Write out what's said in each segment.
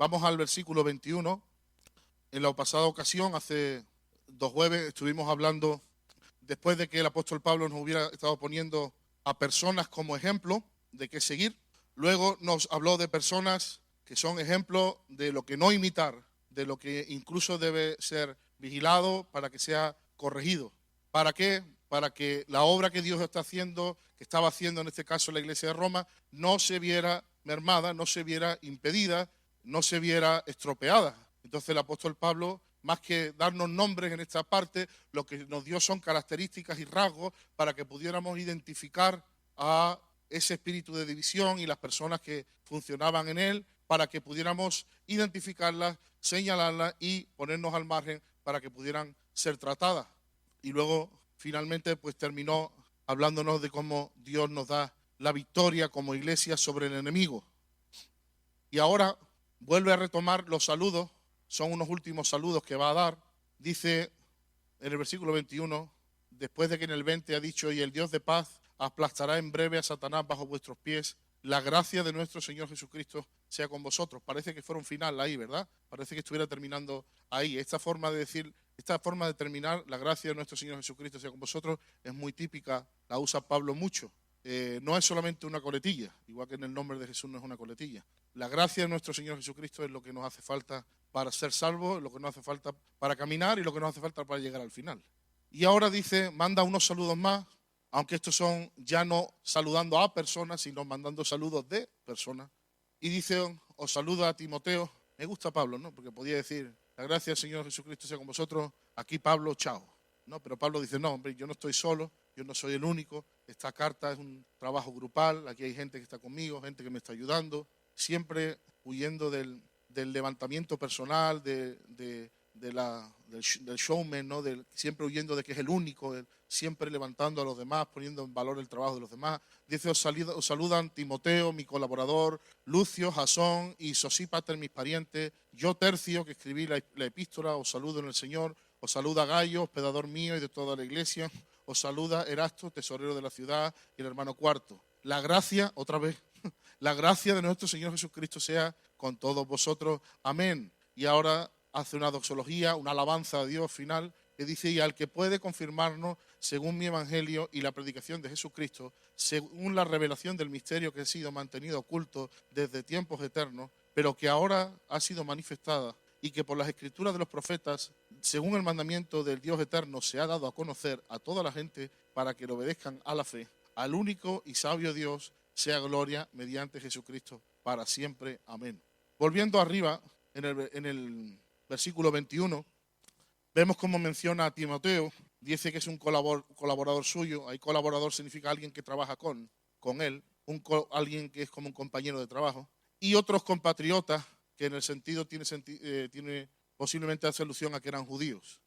Vamos al versículo 21. En la pasada ocasión, hace 2 jueves, estuvimos hablando, después de que el apóstol Pablo nos hubiera estado poniendo a personas como ejemplo de qué seguir. Luego nos habló de personas que son ejemplos de lo que no imitar, de lo que incluso debe ser vigilado para que sea corregido. ¿Para qué? Para que la obra que Dios está haciendo, que estaba haciendo en este caso la iglesia de Roma, no se viera mermada, no se viera impedida, no se viera estropeada. Entonces el apóstol Pablo, más que darnos nombres en esta parte, lo que nos dio son características y rasgos para que pudiéramos identificar a ese espíritu de división y las personas que funcionaban en él, para que pudiéramos identificarlas, señalarlas y ponernos al margen para que pudieran ser tratadas. Y luego finalmente pues terminó hablándonos de cómo Dios nos da la victoria como iglesia sobre el enemigo. Y ahora vuelve a retomar los saludos, son unos últimos saludos que va a dar. Dice en el versículo 21, después de que en el 20 ha dicho: y el Dios de paz aplastará en breve a Satanás bajo vuestros pies, la gracia de nuestro Señor Jesucristo sea con vosotros. Parece que fuera un final ahí, ¿verdad? Parece que estuviera terminando ahí. Esta forma de decir, esta forma de terminar, la gracia de nuestro Señor Jesucristo sea con vosotros, es muy típica, la usa Pablo mucho. No es solamente una coletilla, igual que en el nombre de Jesús no es una coletilla. La gracia de nuestro Señor Jesucristo es lo que nos hace falta para ser salvos, lo que nos hace falta para caminar y lo que nos hace falta para llegar al final. Y ahora dice, manda unos saludos más, aunque estos son ya no saludando a personas, sino mandando saludos de personas. Y dice, os saluda a Timoteo. Me gusta Pablo, ¿no? Porque podía decir, la gracia del Señor Jesucristo sea con vosotros. Aquí Pablo, chao. ¿No? Pero Pablo dice, no, hombre, yo no estoy solo, yo no soy el único. Esta carta es un trabajo grupal, aquí hay gente que está conmigo, gente que me está ayudando, siempre huyendo del levantamiento personal, del showman, ¿no? Siempre huyendo de que es el único, siempre levantando a los demás, poniendo en valor el trabajo de los demás. Dice, os saludan Timoteo, mi colaborador, Lucio, Jasón y Sosípater, mis parientes. Yo, Tercio, que escribí la epístola, os saludo en el Señor. Os saluda Gayo, hospedador mío y de toda la iglesia. Os saluda Erasto, tesorero de la ciudad, y el hermano Cuarto. La gracia, otra vez, la gracia de nuestro Señor Jesucristo sea con todos vosotros. Amén. Y ahora hace una doxología, una alabanza a Dios final, que dice, y al que puede confirmarnos, según mi evangelio y la predicación de Jesucristo, según la revelación del misterio que ha sido mantenido oculto desde tiempos eternos, pero que ahora ha sido manifestada, y que por las escrituras de los profetas, según el mandamiento del Dios eterno, se ha dado a conocer a toda la gente para que le obedezcan a la fe. Al único y sabio Dios sea gloria mediante Jesucristo para siempre. Amén. Volviendo arriba, en el versículo 21, vemos cómo menciona a Timoteo. Dice que es un colaborador suyo. Ahí colaborador significa alguien que trabaja con él, alguien que es como un compañero de trabajo. Y otros compatriotas, que en el sentido tiene posiblemente hace alusión a que eran judíos.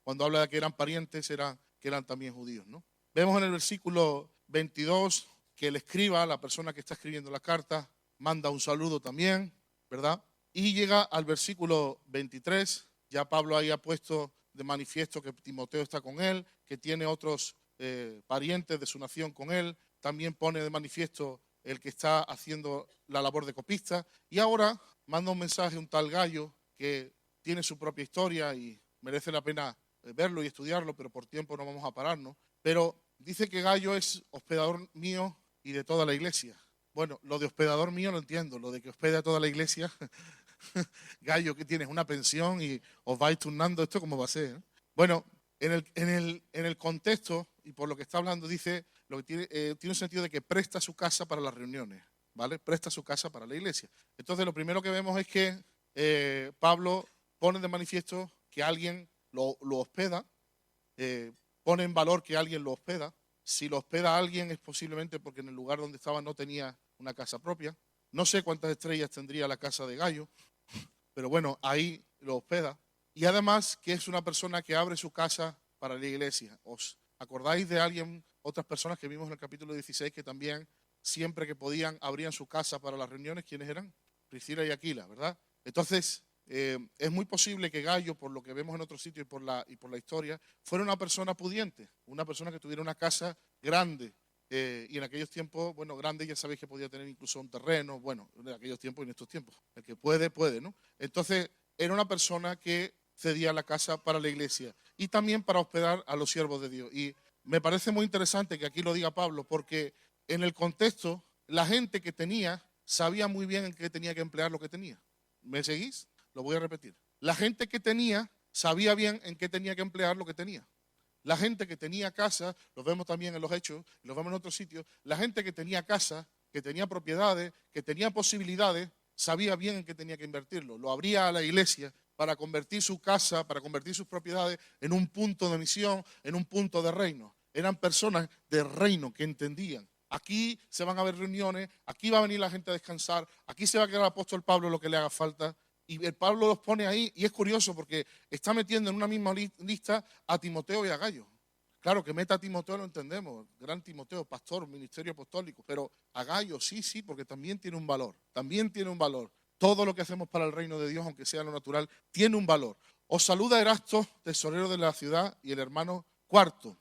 Cuando habla de que eran parientes, que eran también judíos, ¿no? Vemos en el versículo 22 que el escriba, la persona que está escribiendo la carta, manda un saludo también, ¿verdad? Y llega al versículo 23, ya Pablo ahí ha puesto de manifiesto que Timoteo está con él, que tiene otros parientes de su nación con él, también pone de manifiesto el que está haciendo la labor de copista, y ahora manda un mensaje a un tal Gayo que tiene su propia historia y merece la pena verlo y estudiarlo, pero por tiempo no vamos a pararnos. Pero dice que Gayo es hospedador mío y de toda la iglesia. Bueno, lo de hospedador mío lo entiendo, lo de que hospeda a toda la iglesia, Gayo, que tienes una pensión y os vais turnando, ¿esto cómo va a ser? Bueno, en el contexto, y por lo que está hablando, dice, lo que tiene un sentido de que presta su casa para las reuniones, ¿vale? Presta su casa para la iglesia. Entonces, lo primero que vemos es que Pablo pone de manifiesto que alguien lo hospeda, pone en valor que alguien lo hospeda. Si lo hospeda a alguien es posiblemente porque en el lugar donde estaba no tenía una casa propia. No sé cuántas estrellas tendría la casa de Gayo, pero bueno, ahí lo hospeda. Y además que es una persona que abre su casa para la iglesia. ¿Os acordáis de alguien, otras personas que vimos en el capítulo 16 que también siempre que podían abrían su casa para las reuniones? ¿Quiénes eran? Priscila y Aquila, ¿verdad? Entonces, es muy posible que Gayo, por lo que vemos en otro sitio y por la historia, fuera una persona pudiente, una persona que tuviera una casa grande, y en aquellos tiempos, bueno, grande ya sabéis que podía tener incluso un terreno, bueno, en aquellos tiempos y en estos tiempos. El que puede, puede, ¿no? Entonces, era una persona que cedía la casa para la iglesia y también para hospedar a los siervos de Dios. Y me parece muy interesante que aquí lo diga Pablo, porque en el contexto, la gente que tenía sabía muy bien en qué tenía que emplear lo que tenía. ¿Me seguís? Lo voy a repetir. La gente que tenía sabía bien en qué tenía que emplear lo que tenía. La gente que tenía casa, lo vemos también en los Hechos, lo vemos en otros sitios, la gente que tenía casa, que tenía propiedades, que tenía posibilidades, sabía bien en qué tenía que invertirlo. Lo abría a la iglesia para convertir su casa, para convertir sus propiedades en un punto de misión, en un punto de reino. Eran personas de reino que entendían. Aquí se van a ver reuniones, aquí va a venir la gente a descansar, aquí se va a quedar el apóstol Pablo lo que le haga falta. Y el Pablo los pone ahí, y es curioso porque está metiendo en una misma lista a Timoteo y a Gallo. Claro que meta a Timoteo lo entendemos, gran Timoteo, pastor, ministerio apostólico, pero a Gallo sí, porque también tiene un valor, también tiene un valor. Todo lo que hacemos para el reino de Dios, aunque sea lo natural, tiene un valor. Os saluda Erasto, tesorero de la ciudad, y el hermano Cuarto.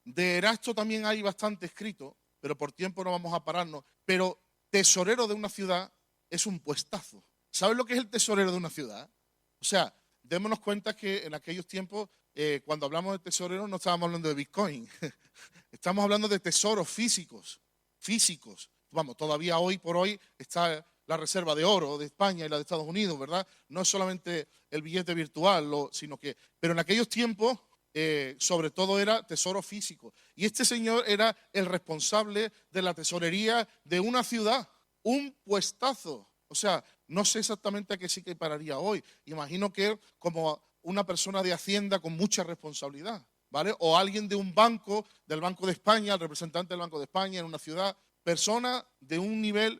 De Erasto también hay bastante escrito, pero por tiempo no vamos a pararnos. Pero tesorero de una ciudad es un puestazo. ¿Sabes lo que es el tesorero de una ciudad? O sea, démonos cuenta que en aquellos tiempos, cuando hablamos de tesorero, no estábamos hablando de Bitcoin. Estamos hablando de tesoros físicos. Vamos, todavía hoy por hoy está la reserva de oro de España y la de Estados Unidos, ¿verdad? No es solamente el billete virtual, sino que... Pero en aquellos tiempos, sobre todo era tesoro físico. Y este señor era el responsable de la tesorería de una ciudad, un puestazo. O sea, no sé exactamente a qué sí que pararía hoy. Imagino que como una persona de Hacienda con mucha responsabilidad, ¿vale? O alguien de un banco, del Banco de España, el representante del Banco de España en una ciudad, persona de un nivel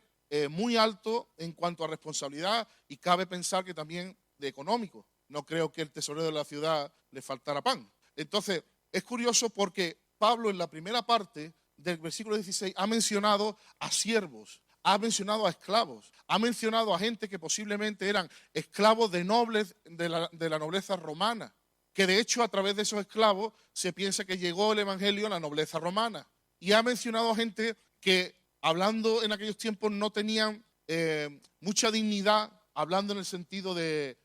muy alto en cuanto a responsabilidad y cabe pensar que también de económico. No creo que el tesorero de la ciudad le faltara pan. Entonces, es curioso porque Pablo en la primera parte del versículo 16 ha mencionado a siervos, ha mencionado a esclavos, ha mencionado a gente que posiblemente eran esclavos de nobles de la nobleza romana, que de hecho a través de esos esclavos se piensa que llegó el evangelio a la nobleza romana. Y ha mencionado a gente que hablando en aquellos tiempos no tenían mucha dignidad, hablando en el sentido de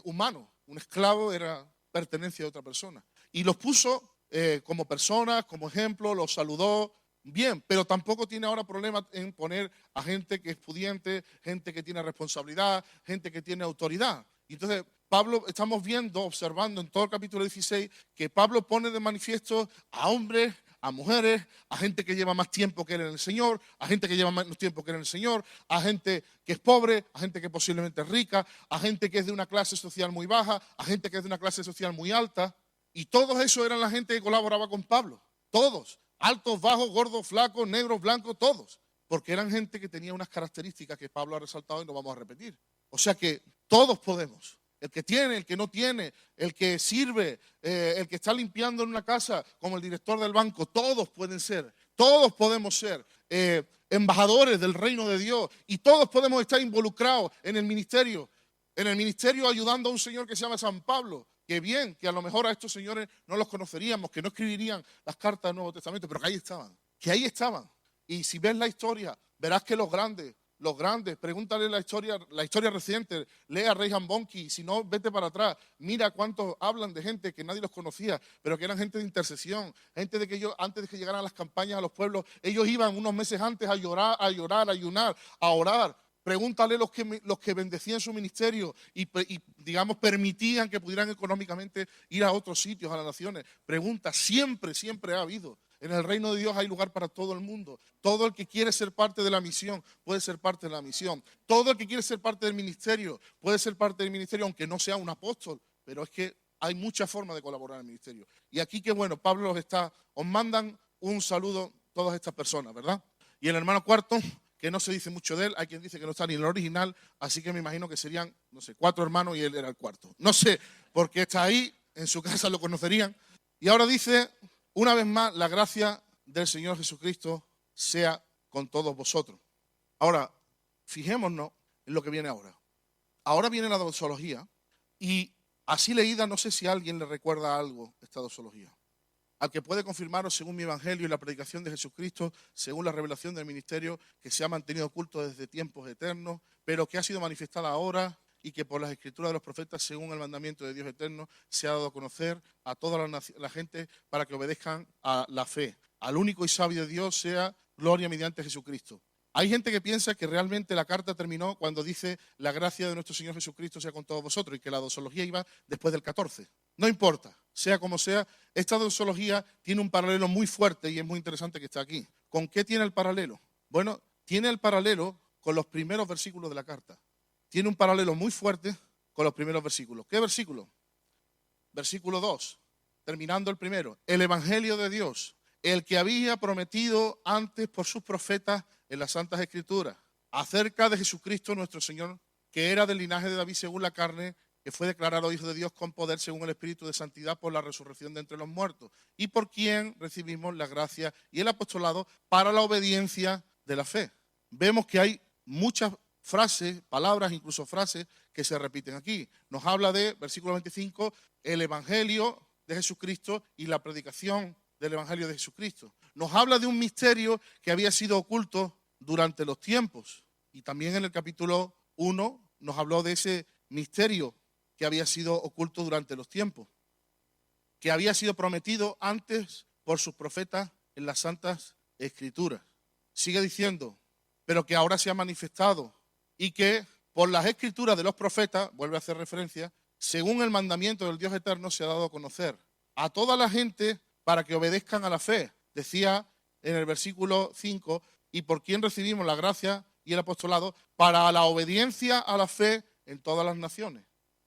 humano. Un esclavo era pertenencia de otra persona. Y los puso como personas, como ejemplo, los saludó bien, pero tampoco tiene ahora problema en poner a gente que es pudiente, gente que tiene responsabilidad, gente que tiene autoridad. Y entonces Pablo, estamos viendo, observando en todo el capítulo 16, que Pablo pone de manifiesto a hombres, a mujeres, a gente que lleva más tiempo que él en el Señor, a gente que lleva menos tiempo que él en el Señor, a gente que es pobre, a gente que posiblemente es rica, a gente que es de una clase social muy baja, a gente que es de una clase social muy alta. Y todos esos eran la gente que colaboraba con Pablo. Todos. Altos, bajos, gordos, flacos, negros, blancos, todos. Porque eran gente que tenía unas características que Pablo ha resaltado y no vamos a repetir. O sea que todos podemos. El que tiene, el que no tiene, el que sirve, el que está limpiando en una casa, como el director del banco, todos pueden ser, todos podemos ser embajadores del reino de Dios y todos podemos estar involucrados en el ministerio ayudando a un señor que se llama San Pablo, que bien, que a lo mejor a estos señores no los conoceríamos, que no escribirían las cartas del Nuevo Testamento, pero que ahí estaban. Y si ves la historia, verás que los grandes, pregúntale la historia reciente, lee a Reinhard Bonnke, si no, vete para atrás, mira cuántos hablan de gente que nadie los conocía, pero que eran gente de intercesión, gente de que ellos, antes de que llegaran las campañas a los pueblos, ellos iban unos meses antes a llorar, a ayunar, a orar. Pregúntale los que bendecían su ministerio y, digamos, permitían que pudieran económicamente ir a otros sitios, a las naciones. Pregunta, siempre ha habido. En el reino de Dios hay lugar para todo el mundo. Todo el que quiere ser parte de la misión puede ser parte de la misión. Todo el que quiere ser parte del ministerio puede ser parte del ministerio, aunque no sea un apóstol. Pero es que hay muchas formas de colaborar en el ministerio. Y aquí que bueno, Pablo os mandan un saludo todas estas personas, ¿verdad? Y el hermano Cuarto, que no se dice mucho de él, hay quien dice que no está ni en el original, así que me imagino que serían, no sé, 4 hermanos y él era el cuarto. No sé, porque está ahí, en su casa lo conocerían. Y ahora dice, una vez más, la gracia del Señor Jesucristo sea con todos vosotros. Ahora, fijémonos en lo que viene ahora. Ahora viene la doxología y así leída, no sé si a alguien le recuerda algo esta doxología. al que puede confirmaros según mi evangelio y la predicación de Jesucristo, según la revelación del ministerio que se ha mantenido oculto desde tiempos eternos, pero que ha sido manifestada ahora y que por las escrituras de los profetas, según el mandamiento de Dios eterno, se ha dado a conocer a toda la gente para que obedezcan a la fe. Al único y sabio Dios sea gloria mediante Jesucristo. Hay gente que piensa que realmente la carta terminó cuando dice la gracia de nuestro Señor Jesucristo sea con todos vosotros y que la doxología iba después del 14. No importa, sea como sea, esta doxología tiene un paralelo muy fuerte y es muy interesante que esté aquí. ¿Con qué tiene el paralelo? Bueno, tiene el paralelo con los primeros versículos de la carta. Tiene un paralelo muy fuerte con los primeros versículos. ¿Qué versículo? Versículo 2, terminando el primero. El evangelio de Dios, el que había prometido antes por sus profetas en las Santas Escrituras, acerca de Jesucristo nuestro Señor, que era del linaje de David según la carne, que fue declarado Hijo de Dios con poder según el Espíritu de Santidad por la resurrección de entre los muertos, y por quien recibimos la gracia y el apostolado para la obediencia de la fe. Vemos que hay muchas frases, palabras, incluso frases que se repiten aquí. Nos habla de, versículo 25, el Evangelio de Jesucristo y la predicación del Evangelio de Jesucristo. Nos habla de un misterio que había sido oculto durante los tiempos. Y también en el capítulo 1 nos habló de ese misterio que había sido oculto durante los tiempos, que había sido prometido antes por sus profetas en las Santas Escrituras. Sigue diciendo, pero que ahora se ha manifestado y que por las Escrituras de los profetas, vuelve a hacer referencia, según el mandamiento del Dios eterno se ha dado a conocer a toda la gente para que obedezcan a la fe. Decía en el versículo 5, y por quien recibimos la gracia y el apostolado para la obediencia a la fe en todas las naciones.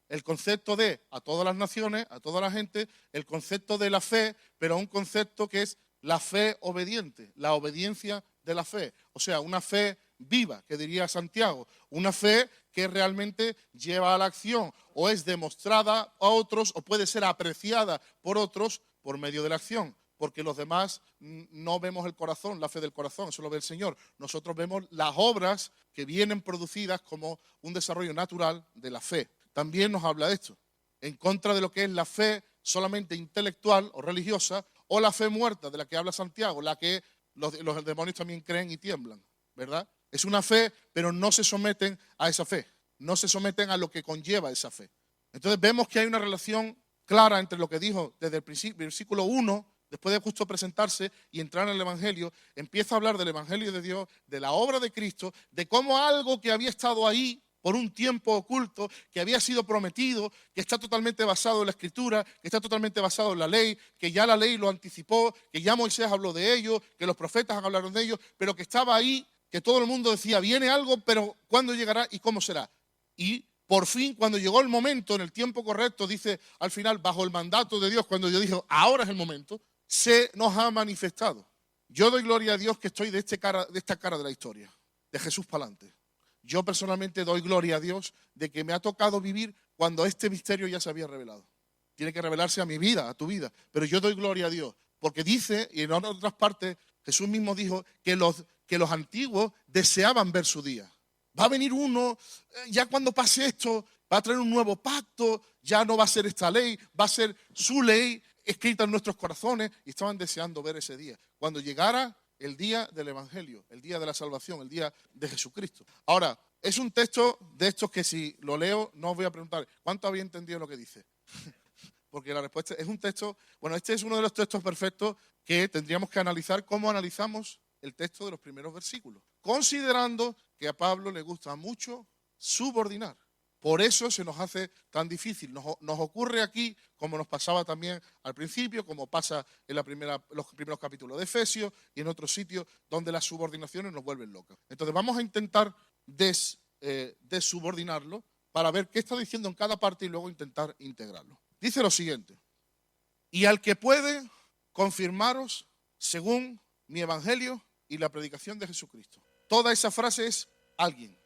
El concepto de a todas las naciones, a toda la gente, el concepto de la fe, pero un concepto que es la fe obediente, la obediencia de la fe. O sea, una fe viva, que diría Santiago, una fe que realmente lleva a la acción o es demostrada a otros o puede ser apreciada por otros por medio de la acción, porque los demás no vemos el corazón, la fe del corazón, eso lo ve el Señor. Nosotros vemos las obras que vienen producidas como un desarrollo natural de la fe. También nos habla de esto, en contra de lo que es la fe solamente intelectual o religiosa o la fe muerta de la que habla Santiago, la que los demonios también creen y tiemblan, ¿verdad? Es una fe, pero no se someten a esa fe, no se someten a lo que conlleva esa fe. Entonces vemos que hay una relación clara entre lo que dijo desde el principio, versículo 1, después de justo presentarse y entrar en el Evangelio, empieza a hablar del Evangelio de Dios, de la obra de Cristo, de cómo algo que había estado ahí por un tiempo oculto, que había sido prometido, que está totalmente basado en la Escritura, que está totalmente basado en la ley, que ya la ley lo anticipó, que ya Moisés habló de ello, que los profetas hablaron de ello, pero que estaba ahí, que todo el mundo decía, viene algo, pero ¿cuándo llegará y cómo será? Y por fin, cuando llegó el momento, en el tiempo correcto, dice al final, bajo el mandato de Dios, cuando Dios dijo, ahora es el momento, se nos ha manifestado. Yo doy gloria a Dios que estoy de esta cara de la historia, de Jesús para adelante. Yo personalmente doy gloria a Dios de que me ha tocado vivir cuando este misterio ya se había revelado. Tiene que revelarse a mi vida, a tu vida, pero yo doy gloria a Dios, porque dice, y en otras partes, Jesús mismo dijo que los antiguos deseaban ver su día. Va a venir uno, ya cuando pase esto, va a traer un nuevo pacto, ya no va a ser esta ley, va a ser su ley escrita en nuestros corazones, y estaban deseando ver ese día. Cuando llegara el día del Evangelio, el día de la salvación, el día de Jesucristo. Ahora, es un texto de estos que si lo leo, no os voy a preguntar, ¿cuánto había entendido lo que dice? Porque la respuesta es un texto, bueno, este es uno de los textos perfectos que tendríamos que analizar cómo analizamos el texto de los primeros versículos, considerando que a Pablo le gusta mucho subordinar. Por eso se nos hace tan difícil. Nos ocurre aquí, como nos pasaba también al principio, como pasa en los primeros capítulos de Efesios y en otros sitios donde las subordinaciones nos vuelven locas. Entonces vamos a intentar desubordinarlo para ver qué está diciendo en cada parte y luego intentar integrarlo. Dice lo siguiente, y al que puede confirmaros según mi evangelio y la predicación de Jesucristo. Toda esa frase es alguien.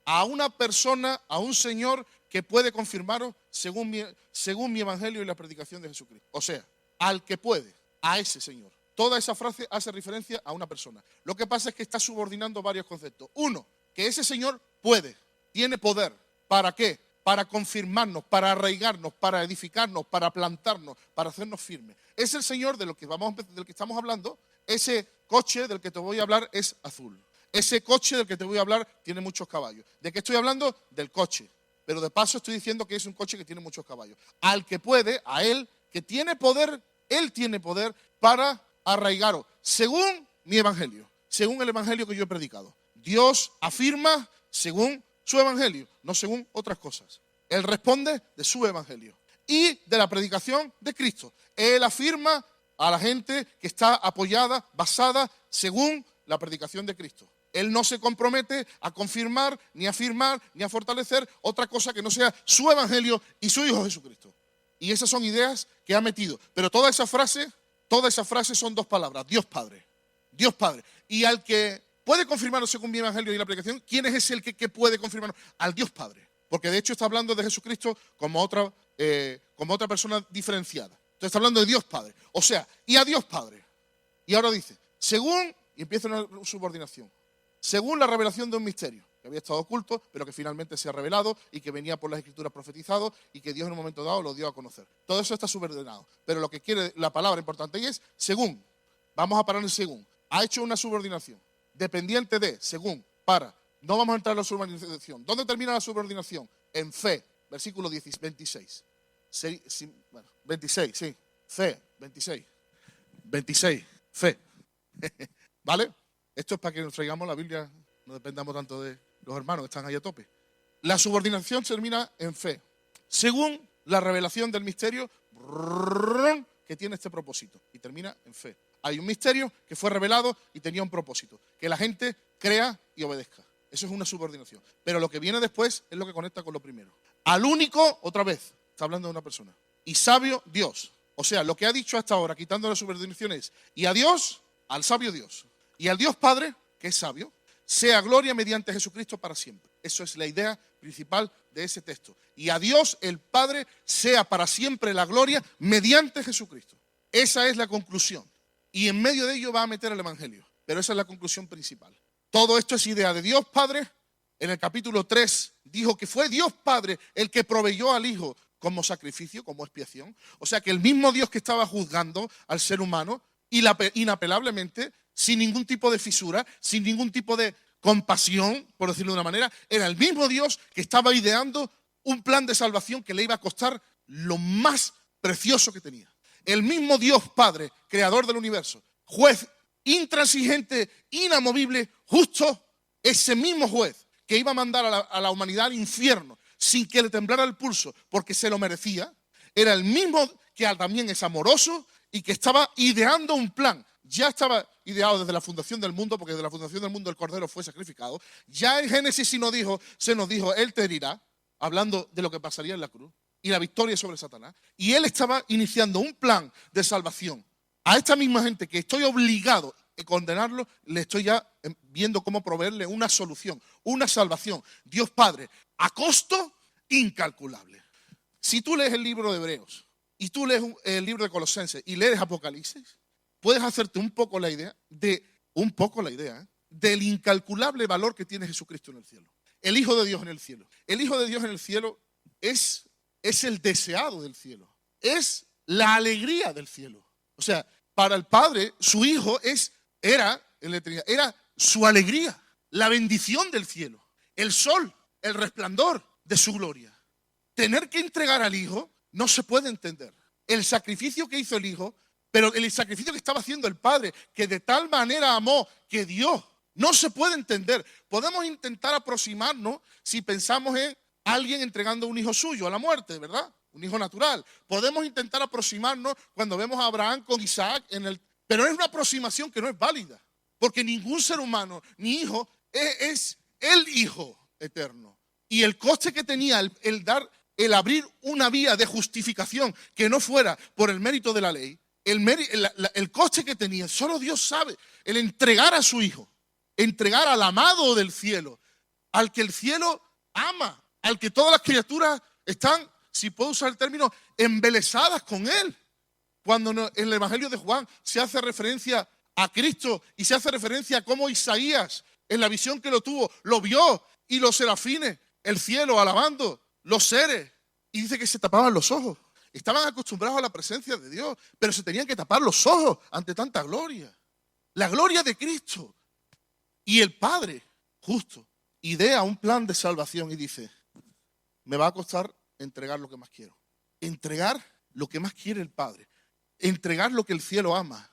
A una persona, a un Señor que puede confirmaros según mi evangelio y la predicación de Jesucristo. O sea, al que puede, a ese Señor. Toda esa frase hace referencia a una persona. Lo que pasa es que está subordinando varios conceptos. Uno, que ese Señor puede, tiene poder. ¿Para qué? para confirmarnos, para arraigarnos, para edificarnos, para plantarnos, para hacernos firmes. Es el Señor del que estamos hablando. Ese coche del que te voy a hablar es azul. Ese coche del que te voy a hablar tiene muchos caballos. ¿De qué estoy hablando? Del coche. Pero de paso estoy diciendo que es un coche que tiene muchos caballos. Al que puede, a él, que tiene poder, él tiene poder para arraigaros, según mi evangelio, según el evangelio que yo he predicado. Dios afirma según su evangelio, no según otras cosas. Él responde de su evangelio y de la predicación de Cristo. Él afirma a la gente que está apoyada, basada según la predicación de Cristo. Él no se compromete a confirmar, ni a afirmar, ni a fortalecer otra cosa que no sea su evangelio y su Hijo Jesucristo. Y esas son ideas que ha metido. Pero toda esa frase son dos palabras: Dios Padre. Dios Padre. Y al que puede confirmarlo según mi evangelio y la predicación, ¿quién es ese el que puede confirmarlo? Al Dios Padre. Porque de hecho está hablando de Jesucristo como otra persona diferenciada. Entonces está hablando de Dios Padre. O sea, y a Dios Padre. Y ahora dice, según, y empieza una subordinación, según la revelación de un misterio que había estado oculto, pero que finalmente se ha revelado y que venía por las Escrituras profetizado y que Dios en un momento dado lo dio a conocer. Todo eso está subordinado. Pero lo que quiere la palabra importante ahí es según. Vamos a parar en según. Ha hecho una subordinación. Dependiente de, según, para. No vamos a entrar en la subordinación. ¿Dónde termina la subordinación? En fe. Versículo 26. 26, sí. Fe, 26. 26, fe. ¿Vale? Esto es para que nos traigamos la Biblia, no dependamos tanto de los hermanos que están ahí a tope. La subordinación termina en fe, según la revelación del misterio que tiene este propósito, y termina en fe. Hay un misterio que fue revelado y tenía un propósito, que la gente crea y obedezca. Eso es una subordinación. Pero lo que viene después es lo que conecta con lo primero. Al único, otra vez, está hablando de una persona. Y sabio Dios. O sea, lo que ha dicho hasta ahora, quitando la subordinación, es, y a Dios, al sabio Dios, y al Dios Padre, que es sabio, sea gloria mediante Jesucristo para siempre. Eso es la idea principal de ese texto. Y a Dios, el Padre, sea para siempre la gloria mediante Jesucristo. Esa es la conclusión. Y en medio de ello va a meter el Evangelio. Pero esa es la conclusión principal. Todo esto es idea de Dios Padre. En el capítulo 3 dijo que fue Dios Padre el que proveyó al Hijo como sacrificio, como expiación. O sea que el mismo Dios que estaba juzgando al ser humano, inapelablemente, sin ningún tipo de fisura, sin ningún tipo de compasión, por decirlo de una manera, era el mismo Dios que estaba ideando un plan de salvación que le iba a costar lo más precioso que tenía. El mismo Dios Padre, creador del universo, juez intransigente, inamovible, justo, ese mismo juez que iba a mandar a la humanidad al infierno sin que le temblara el pulso porque se lo merecía, era el mismo que también es amoroso y que estaba ideando un plan. Ya estaba ideado desde la fundación del mundo, porque desde la fundación del mundo el Cordero fue sacrificado. Ya en Génesis se nos dijo, Él te herirá, hablando de lo que pasaría en la cruz y la victoria sobre Satanás. Y Él estaba iniciando un plan de salvación. A esta misma gente que estoy obligado a condenarlo, le estoy ya viendo cómo proveerle una solución, una salvación. Dios Padre, a costo incalculable. Si tú lees el libro de Hebreos y tú lees el libro de Colosenses y lees Apocalipsis, puedes hacerte un poco la idea del incalculable valor que tiene Jesucristo en el cielo. El Hijo de Dios en el cielo. El Hijo de Dios en el cielo es el deseado del cielo. Es la alegría del cielo. O sea, para el Padre, su Hijo era en la eternidad, era su alegría, la bendición del cielo, el sol, el resplandor de su gloria. Tener que entregar al Hijo no se puede entender. El sacrificio que hizo el Hijo, pero el sacrificio que estaba haciendo el Padre, que de tal manera amó, que dio, no se puede entender. Podemos intentar aproximarnos si pensamos en alguien entregando un hijo suyo a la muerte, ¿verdad? Un hijo natural. Podemos intentar aproximarnos cuando vemos a Abraham con Isaac, pero es una aproximación que no es válida, porque ningún ser humano, ni hijo, es el Hijo eterno. Y el coste que tenía el abrir una vía de justificación que no fuera por el mérito de la ley, el coste que tenía, solo Dios sabe, el entregar a su Hijo, entregar al amado del cielo, al que el cielo ama, al que todas las criaturas están, si puedo usar el término, embelesadas con Él. Cuando en el Evangelio de Juan se hace referencia a Cristo y se hace referencia a cómo Isaías, en la visión que lo tuvo, lo vio y los serafines, el cielo alabando los seres, y dice que se tapaban los ojos. Estaban acostumbrados a la presencia de Dios, pero se tenían que tapar los ojos ante tanta gloria. La gloria de Cristo. Y el Padre, justo, idea un plan de salvación y dice, me va a costar entregar lo que más quiero. Entregar lo que más quiere el Padre. Entregar lo que el cielo ama.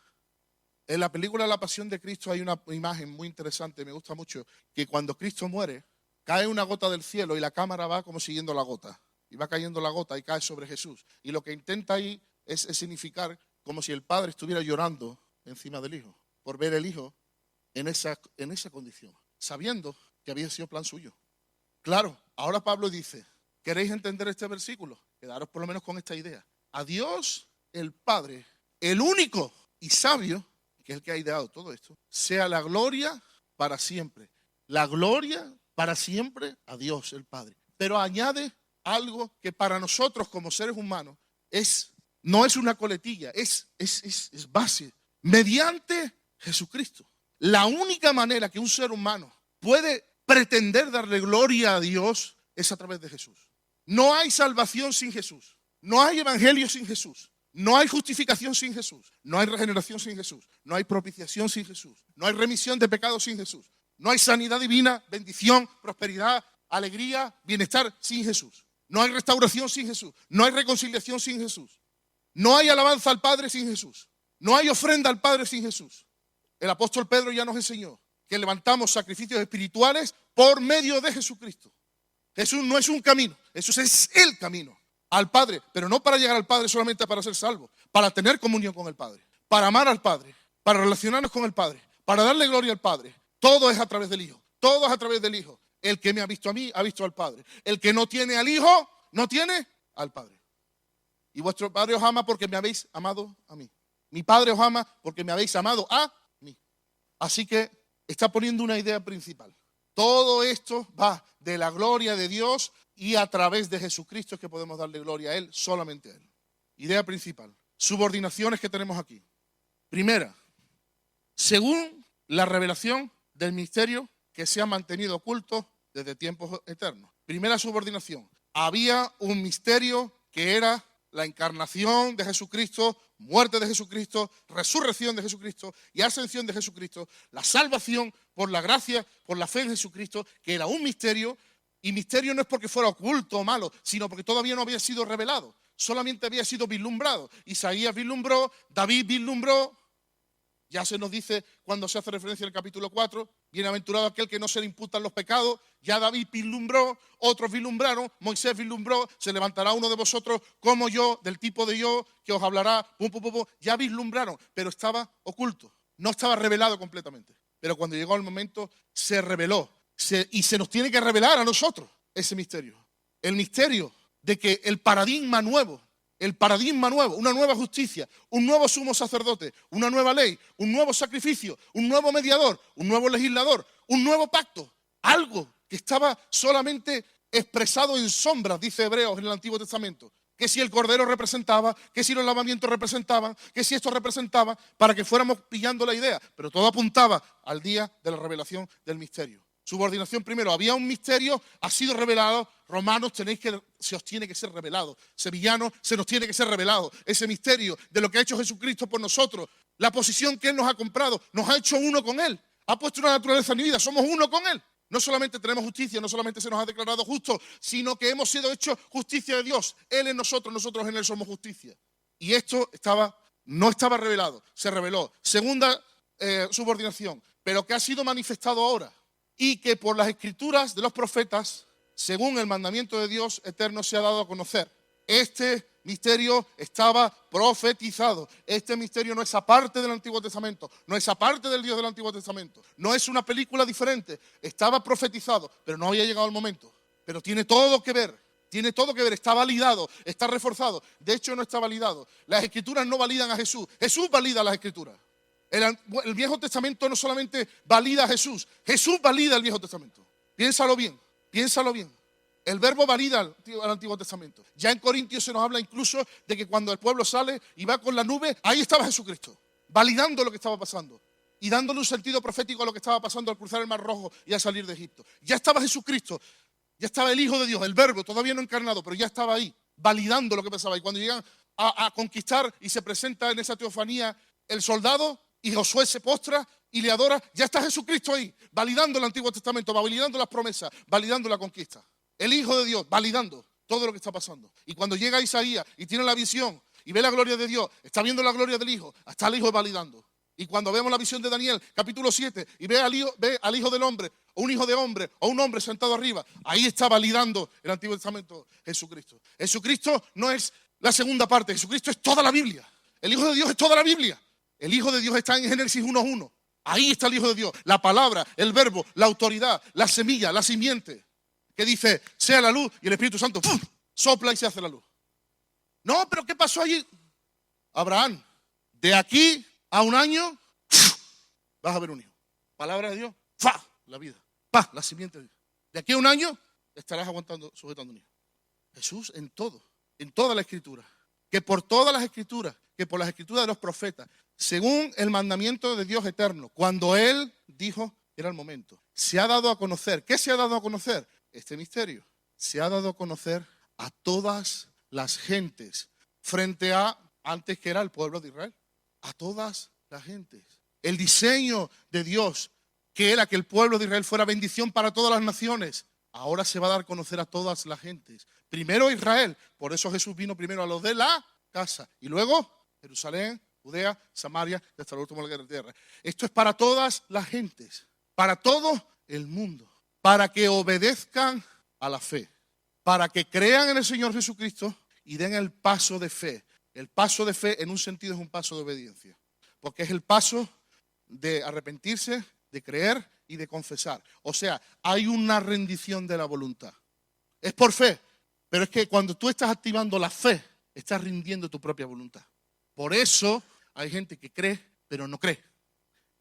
En la película La Pasión de Cristo hay una imagen muy interesante, me gusta mucho, que cuando Cristo muere, cae una gota del cielo y la cámara va como siguiendo la gota. Y va cayendo la gota y cae sobre Jesús. Y lo que intenta ahí es significar como si el Padre estuviera llorando encima del Hijo, por ver el Hijo en esa condición, sabiendo que había sido plan suyo. Claro, ahora Pablo dice, ¿queréis entender este versículo? Quedaros por lo menos con esta idea. A Dios, el Padre, el único y sabio, que es el que ha ideado todo esto, sea la gloria para siempre. La gloria para siempre a Dios, el Padre. Pero añade algo que para nosotros como seres humanos no es una coletilla, es base. Mediante Jesucristo. La única manera que un ser humano puede pretender darle gloria a Dios es a través de Jesús. No hay salvación sin Jesús. No hay evangelio sin Jesús. No hay justificación sin Jesús. No hay regeneración sin Jesús. No hay propiciación sin Jesús. No hay remisión de pecados sin Jesús. No hay sanidad divina, bendición, prosperidad, alegría, bienestar sin Jesús. No hay restauración sin Jesús. No hay reconciliación sin Jesús. No hay alabanza al Padre sin Jesús. No hay ofrenda al Padre sin Jesús. El apóstol Pedro ya nos enseñó que levantamos sacrificios espirituales por medio de Jesucristo. Jesús no es un camino, Jesús es el camino al Padre, pero no para llegar al Padre solamente para ser salvo, para tener comunión con el Padre, para amar al Padre, para relacionarnos con el Padre, para darle gloria al Padre. Todo es a través del Hijo, todo es a través del Hijo. El que me ha visto a mí, ha visto al Padre. El que no tiene al Hijo, no tiene al Padre. Y vuestro Padre os ama porque me habéis amado a mí. Mi Padre os ama porque me habéis amado a mí. Así que está poniendo una idea principal. Todo esto va de la gloria de Dios y a través de Jesucristo es que podemos darle gloria a Él, solamente a Él. Idea principal. Subordinaciones que tenemos aquí. Primera, según la revelación del misterio que se ha mantenido oculto desde tiempos eternos. Primera subordinación. Había un misterio que era la encarnación de Jesucristo, muerte de Jesucristo, resurrección de Jesucristo y ascensión de Jesucristo, la salvación por la gracia, por la fe en Jesucristo, que era un misterio, y misterio no es porque fuera oculto o malo, sino porque todavía no había sido revelado, solamente había sido vislumbrado. Isaías vislumbró, David vislumbró. Ya se nos dice cuando se hace referencia en el capítulo 4, bienaventurado aquel que no se le imputan los pecados. Ya David vislumbró, otros vislumbraron, Moisés vislumbró, se levantará uno de vosotros como yo, del tipo de yo, que os hablará, ya vislumbraron, pero estaba oculto, no estaba revelado completamente. Pero cuando llegó el momento, se reveló, y se nos tiene que revelar a nosotros ese misterio. El misterio de que el paradigma nuevo, una nueva justicia, un nuevo sumo sacerdote, una nueva ley, un nuevo sacrificio, un nuevo mediador, un nuevo legislador, un nuevo pacto, algo que estaba solamente expresado en sombras, dice Hebreos en el Antiguo Testamento, que si el Cordero representaba, que si los lavamientos representaban, que si esto representaba, para que fuéramos pillando la idea, pero todo apuntaba al día de la revelación del misterio. Subordinación primero, había un misterio, ha sido revelado. Romanos, se os tiene que ser revelado. Sevillanos, se nos tiene que ser revelado. Ese misterio de lo que ha hecho Jesucristo por nosotros, la posición que Él nos ha comprado, nos ha hecho uno con Él. Ha puesto una naturaleza en mi vida, somos uno con Él. No solamente tenemos justicia, no solamente se nos ha declarado justos, sino que hemos sido hechos justicia de Dios. Él en nosotros, nosotros en Él somos justicia. Y esto no estaba revelado, se reveló. Segunda subordinación, pero que ha sido manifestado ahora. Y que por las escrituras de los profetas, según el mandamiento de Dios eterno, se ha dado a conocer. Este misterio estaba profetizado. Este misterio no es aparte del Antiguo Testamento, no es aparte del Dios del Antiguo Testamento, no es una película diferente. Estaba profetizado, pero no había llegado el momento. Pero tiene todo que ver, está validado, está reforzado. De hecho, no está validado. Las escrituras no validan a Jesús, Jesús valida las escrituras. El Viejo Testamento no solamente valida a Jesús, Jesús valida el Viejo Testamento. Piénsalo bien. El verbo valida al Antiguo Testamento. Ya en Corintios se nos habla incluso de que cuando el pueblo sale y va con la nube, ahí estaba Jesucristo, validando lo que estaba pasando y dándole un sentido profético a lo que estaba pasando al cruzar el Mar Rojo y al salir de Egipto. Ya estaba Jesucristo Ya estaba el Hijo de Dios, el Verbo, todavía no encarnado, pero ya estaba ahí, validando lo que pasaba. Y cuando llegan a conquistar y se presenta en esa teofanía el soldado y Josué se postra y le adora, ya está Jesucristo ahí, validando el Antiguo Testamento, validando las promesas, validando la conquista. El Hijo de Dios, validando todo lo que está pasando. Y cuando llega Isaías y tiene la visión y ve la gloria de Dios, está viendo la gloria del Hijo, está el Hijo validando. Y cuando vemos la visión de Daniel, capítulo 7, y ve al Hijo del Hombre, o un hijo de hombre, o un hombre sentado arriba, ahí está validando el Antiguo Testamento Jesucristo. Jesucristo no es la segunda parte, Jesucristo es toda la Biblia. El Hijo de Dios es toda la Biblia. El Hijo de Dios está en Génesis 1:1. Ahí está el Hijo de Dios, la palabra, el verbo, la autoridad, la semilla, la simiente, que dice, sea la luz, y el Espíritu Santo ¡pum!, sopla y se hace la luz. No, pero ¿qué pasó allí? Abraham, de aquí a un año vas a ver un hijo. Palabra de Dios, ¡fa!, la vida, ¡pa!, la simiente de Dios. De aquí a un año estarás sujetando un hijo. Jesús en todo, en toda la Escritura, que por todas las Escrituras, que por las Escrituras de los profetas, según el mandamiento de Dios eterno, cuando Él dijo que era el momento, se ha dado a conocer. ¿Qué se ha dado a conocer? Este misterio. Se ha dado a conocer a todas las gentes, frente a, antes que era el pueblo de Israel, a todas las gentes. El diseño de Dios, que era que el pueblo de Israel fuera bendición para todas las naciones, ahora se va a dar a conocer a todas las gentes. Primero Israel, por eso Jesús vino primero a los de la casa, y luego Jerusalén, Judea, Samaria, y hasta el último de la tierra. Esto es para todas las gentes, para todo el mundo, para que obedezcan a la fe, para que crean en el Señor Jesucristo y den el paso de fe. El paso de fe en un sentido es un paso de obediencia, porque es el paso de arrepentirse, de creer y de confesar. O sea, hay una rendición de la voluntad. Es por fe, pero es que cuando tú estás activando la fe, estás rindiendo tu propia voluntad. Por eso hay gente que cree, pero no cree.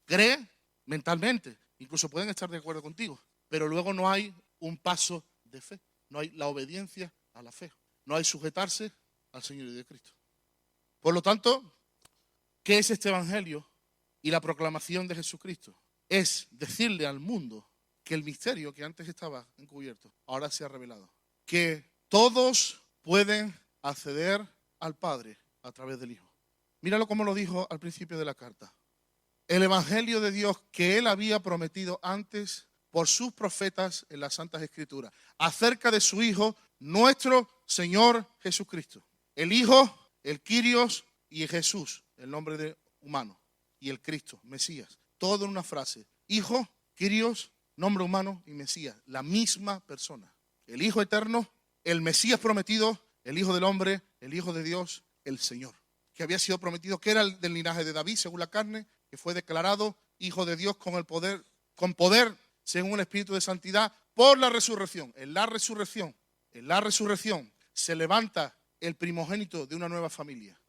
Cree mentalmente, incluso pueden estar de acuerdo contigo, pero luego no hay un paso de fe. No hay la obediencia a la fe. No hay sujetarse al Señor de Cristo. Por lo tanto, ¿qué es este evangelio y la proclamación de Jesucristo? Es decirle al mundo que el misterio que antes estaba encubierto, ahora se ha revelado. Que todos pueden acceder al Padre a través del Hijo. Míralo como lo dijo al principio de la carta. El evangelio de Dios que Él había prometido antes por sus profetas en las Santas Escrituras, acerca de su Hijo, nuestro Señor Jesucristo. El Hijo, el Kyrios y Jesús, el nombre de humano, y el Cristo, Mesías. Todo en una frase. Hijo, Kyrios, nombre humano y Mesías. La misma persona. El Hijo eterno, el Mesías prometido, el Hijo del hombre, el Hijo de Dios, el Señor. Que había sido prometido, que era el del linaje de David, según la carne, que fue declarado Hijo de Dios con poder, según el Espíritu de Santidad, por la resurrección. En la resurrección se levanta el primogénito de una nueva familia.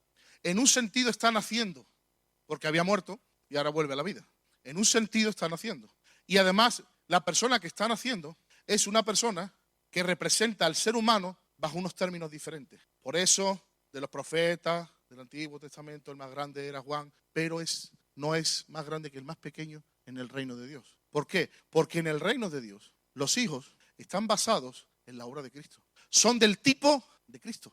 En un sentido está naciendo, porque había muerto y ahora vuelve a la vida. En un sentido está naciendo. Y además, la persona que está naciendo es una persona que representa al ser humano bajo unos términos diferentes. Por eso, de los profetas del Antiguo Testamento, el más grande era Juan, pero no es más grande que el más pequeño en el reino de Dios. ¿Por qué? Porque en el reino de Dios, los hijos están basados en la obra de Cristo. Son del tipo de Cristo,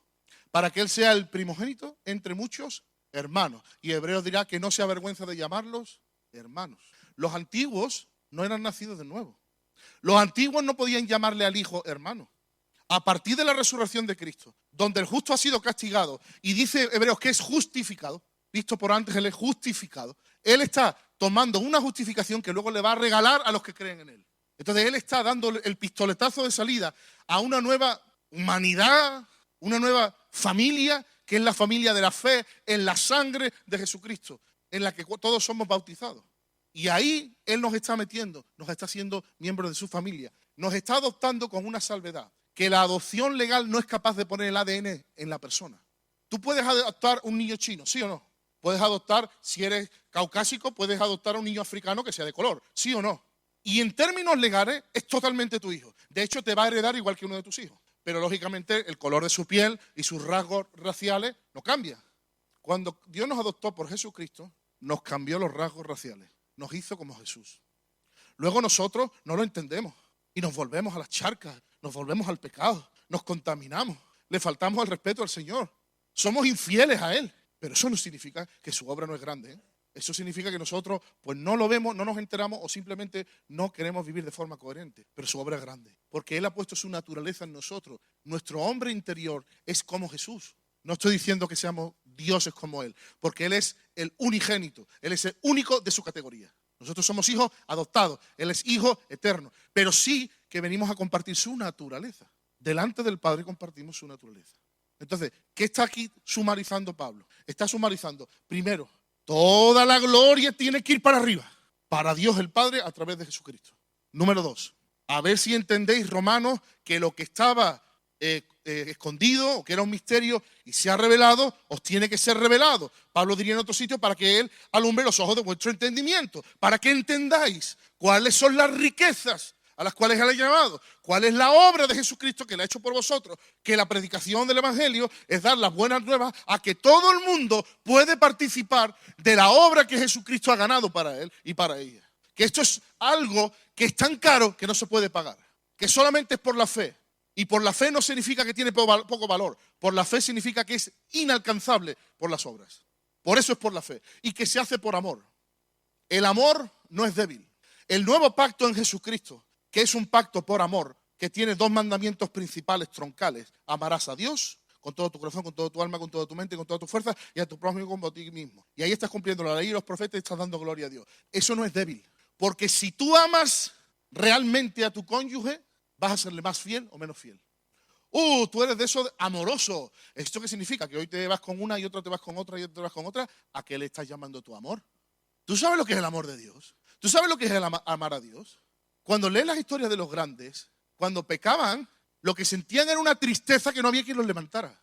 para que Él sea el primogénito entre muchos hermanos. Y Hebreos dirá que no se avergüenza de llamarlos hermanos. Los antiguos no eran nacidos de nuevo. Los antiguos no podían llamarle al hijo hermano. A partir de la resurrección de Cristo, donde el justo ha sido castigado, y dice Hebreos que es justificado, visto por antes, Él es justificado. Él está tomando una justificación que luego le va a regalar a los que creen en Él. Entonces Él está dando el pistoletazo de salida a una nueva humanidad, una nueva familia, que es la familia de la fe en la sangre de Jesucristo, en la que todos somos bautizados. Y ahí Él nos está metiendo, nos está haciendo miembros de su familia. Nos está adoptando con una salvedad, que la adopción legal no es capaz de poner el ADN en la persona. Tú puedes adoptar un niño chino, ¿sí o no? Puedes adoptar, si eres caucásico, puedes adoptar a un niño africano que sea de color, ¿sí o no? Y en términos legales es totalmente tu hijo. De hecho, te va a heredar igual que uno de tus hijos. Pero lógicamente el color de su piel y sus rasgos raciales no cambian. Cuando Dios nos adoptó por Jesucristo, nos cambió los rasgos raciales. Nos hizo como Jesús. Luego nosotros no lo entendemos. Y nos volvemos a las charcas, nos volvemos al pecado, nos contaminamos, le faltamos al respeto al Señor. Somos infieles a Él. Pero eso no significa que su obra no es grande, ¿eh? Eso significa que nosotros pues no lo vemos, no nos enteramos o simplemente no queremos vivir de forma coherente. Pero su obra es grande, porque Él ha puesto su naturaleza en nosotros. Nuestro hombre interior es como Jesús. No estoy diciendo que seamos dioses como Él, porque Él es el unigénito, Él es el único de su categoría. Nosotros somos hijos adoptados, Él es hijo eterno, pero sí que venimos a compartir su naturaleza. Delante del Padre compartimos su naturaleza. Entonces, ¿qué está aquí sumarizando Pablo? Está sumarizando, primero, toda la gloria tiene que ir para arriba, para Dios el Padre a través de Jesucristo. Número 2, a ver si entendéis, romanos, que lo que estaba escondido o que era un misterio y se ha revelado, os tiene que ser revelado. Pablo diría en otro sitio, para que Él alumbre los ojos de vuestro entendimiento, para que entendáis cuáles son las riquezas a las cuales Él ha llamado, cuál es la obra de Jesucristo que Él ha hecho por vosotros, que la predicación del Evangelio es dar las buenas nuevas a que todo el mundo puede participar de la obra que Jesucristo ha ganado para Él y para ella. Que esto es algo que es tan caro que no se puede pagar, que solamente es por la fe. Y por la fe no significa que tiene poco valor, por la fe significa que es inalcanzable por las obras. Por eso es por la fe y que se hace por amor. El amor no es débil. El nuevo pacto en Jesucristo, que es un pacto por amor, que tiene 2 mandamientos principales troncales. Amarás a Dios con todo tu corazón, con toda tu alma, con toda tu mente, con toda tu fuerza, y a tu prójimo como a ti mismo. Y ahí estás cumpliendo la ley y los profetas y estás dando gloria a Dios. Eso no es débil, porque si tú amas realmente a tu cónyuge, vas a serle más fiel o menos fiel. Tú eres de eso amoroso. ¿Esto qué significa? Que hoy te vas con una y otra te vas con otra y otra te vas con otra. ¿A qué le estás llamando tu amor? ¿Tú sabes lo que es el amor de Dios? ¿Tú sabes lo que es el amar a Dios? Cuando lees las historias de los grandes, cuando pecaban, lo que sentían era una tristeza que no había quien los levantara.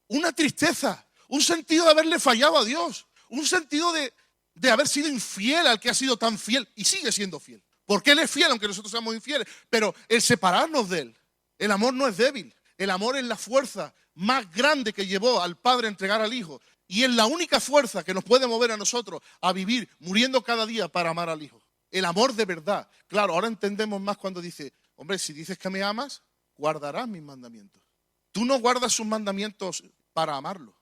Una tristeza, un sentido de haberle fallado a Dios, un sentido de haber sido infiel al que ha sido tan fiel y sigue siendo fiel. Porque Él es fiel aunque nosotros seamos infieles, pero el separarnos de Él, el amor no es débil. El amor es la fuerza más grande que llevó al Padre a entregar al Hijo. Y es la única fuerza que nos puede mover a nosotros a vivir muriendo cada día para amar al Hijo. El amor de verdad. Claro, ahora entendemos más cuando dice, hombre, si dices que me amas, guardarás mis mandamientos. Tú no guardas sus mandamientos para amarlo,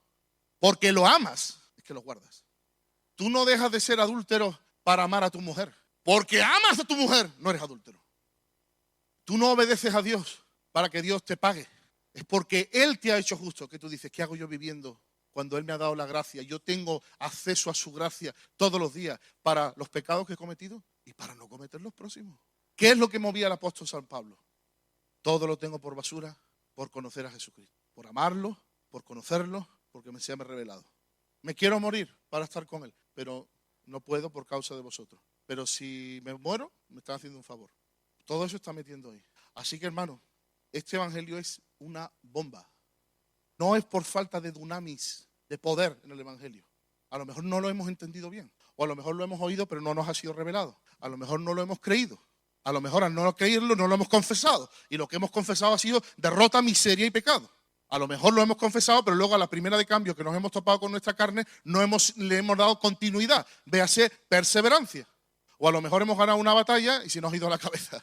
porque lo amas, es que los guardas. Tú no dejas de ser adúltero para amar a tu mujer, porque amas a tu mujer, no eres adúltero. Tú no obedeces a Dios para que Dios te pague. Es porque Él te ha hecho justo, que tú dices, ¿qué hago yo viviendo cuando Él me ha dado la gracia? Yo tengo acceso a su gracia todos los días para los pecados que he cometido y para no cometer los próximos. ¿Qué es lo que movía al apóstol San Pablo? Todo lo tengo por basura por conocer a Jesucristo, por amarlo, por conocerlo, porque me sea revelado. Me quiero morir para estar con Él, pero no puedo por causa de vosotros. Pero si me muero, me están haciendo un favor. Todo eso está metiendo ahí. Así que, hermano, este evangelio es una bomba. No es por falta de dunamis, de poder en el evangelio. A lo mejor no lo hemos entendido bien. O a lo mejor lo hemos oído, pero no nos ha sido revelado. A lo mejor no lo hemos creído. A lo mejor al no creerlo no lo hemos confesado. Y lo que hemos confesado ha sido derrota, miseria y pecado. A lo mejor lo hemos confesado, pero luego a la primera de cambio que nos hemos topado con nuestra carne, le hemos dado continuidad. Véase perseverancia. O a lo mejor hemos ganado una batalla y se nos ha ido a la cabeza.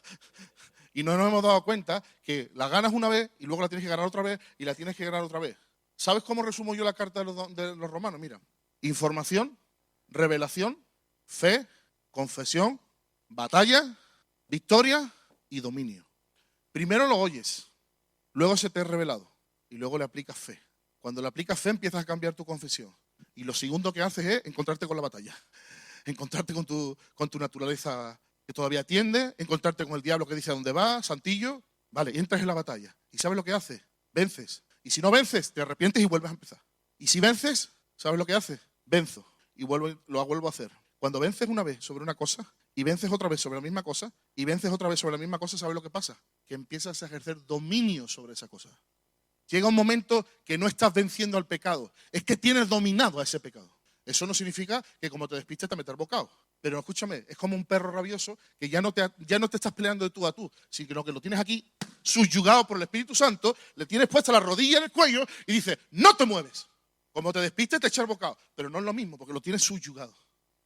Y no nos hemos dado cuenta que la ganas una vez y luego la tienes que ganar otra vez y la tienes que ganar otra vez. ¿Sabes cómo resumo yo la carta de los romanos? Mira, información, revelación, fe, confesión, batalla, victoria y dominio. Primero lo oyes, luego se te ha revelado y luego le aplicas fe. Cuando le aplicas fe empiezas a cambiar tu confesión. Y lo segundo que haces es encontrarte con la batalla, encontrarte con tu naturaleza que todavía atiende, encontrarte con el diablo que dice a dónde va, santillo. Vale, entras en la batalla. ¿Y sabes lo que haces? Vences. Y si no vences, te arrepientes y vuelves a empezar. Y si vences, ¿sabes lo que haces? Venzo y lo vuelvo a hacer. Cuando vences una vez sobre una cosa y vences otra vez sobre la misma cosa y vences otra vez sobre la misma cosa, ¿sabes lo que pasa? Que empiezas a ejercer dominio sobre esa cosa. Llega un momento que no estás venciendo al pecado, es que tienes dominado a ese pecado. Eso no significa que como te despistes te metas bocado. Pero escúchame, es como un perro rabioso que ya no te estás peleando de tú a tú, sino que lo tienes aquí subyugado por el Espíritu Santo, le tienes puesta la rodilla en el cuello y dices, no te mueves. Como te despistes te echas bocado, pero no es lo mismo porque lo tienes subyugado.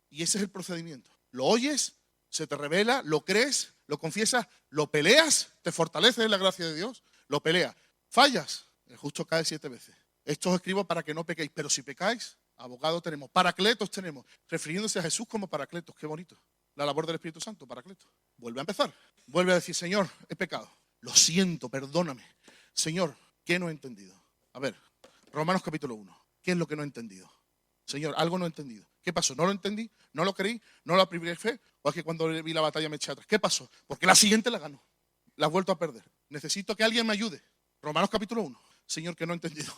Y ese es el procedimiento. Lo oyes, se te revela, lo crees, lo confiesas, lo peleas, te fortaleces en la gracia de Dios, lo peleas. Fallas, el justo cae 7 veces. Esto os escribo para que no pequéis, pero si pecáis, abogado tenemos, paracletos tenemos, refiriéndose a Jesús como paracletos. Qué bonito. La labor del Espíritu Santo, paracletos. Vuelve a empezar. Vuelve a decir, Señor, he pecado. Lo siento, perdóname. Señor, ¿qué no he entendido? A ver, Romanos capítulo 1. ¿Qué es lo que no he entendido? Señor, algo no he entendido. ¿Qué pasó? ¿No lo entendí? ¿No lo creí? ¿No lo apliqué fe? ¿O es que cuando vi la batalla me eché atrás? ¿Qué pasó? Porque la siguiente la ganó. La has vuelto a perder. Necesito que alguien me ayude. Romanos capítulo 1. Señor, que no he entendido.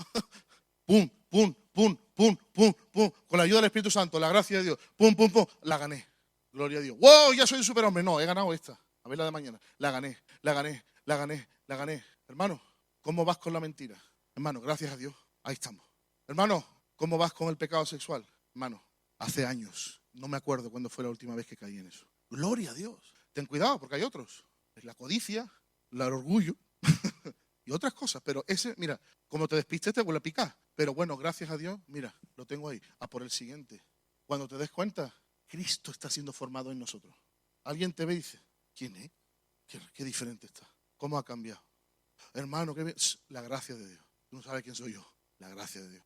Pum, pum, pum, pum, pum, pum. Con la ayuda del Espíritu Santo, la gracia de Dios. Pum, pum, pum. La gané. Gloria a Dios. ¡Wow! Ya soy un superhombre. No, he ganado esta. A ver la de mañana. La gané, la gané, la gané, la gané. Hermano, ¿cómo vas con la mentira? Hermano, gracias a Dios. Ahí estamos. Hermano, ¿cómo vas con el pecado sexual? Hermano, hace años. No me acuerdo cuándo fue la última vez que caí en eso. Gloria a Dios. Ten cuidado porque hay otros. Es la codicia, el orgullo y otras cosas. Pero ese, mira, como te despistes te vuelve a picar. Pero bueno, gracias a Dios, mira, lo tengo ahí. A por el siguiente. Cuando te des cuenta, Cristo está siendo formado en nosotros. Alguien te ve y dice, ¿quién es? Qué diferente está. ¿Cómo ha cambiado? Hermano, la gracia de Dios. Tú no sabes quién soy yo. La gracia de Dios.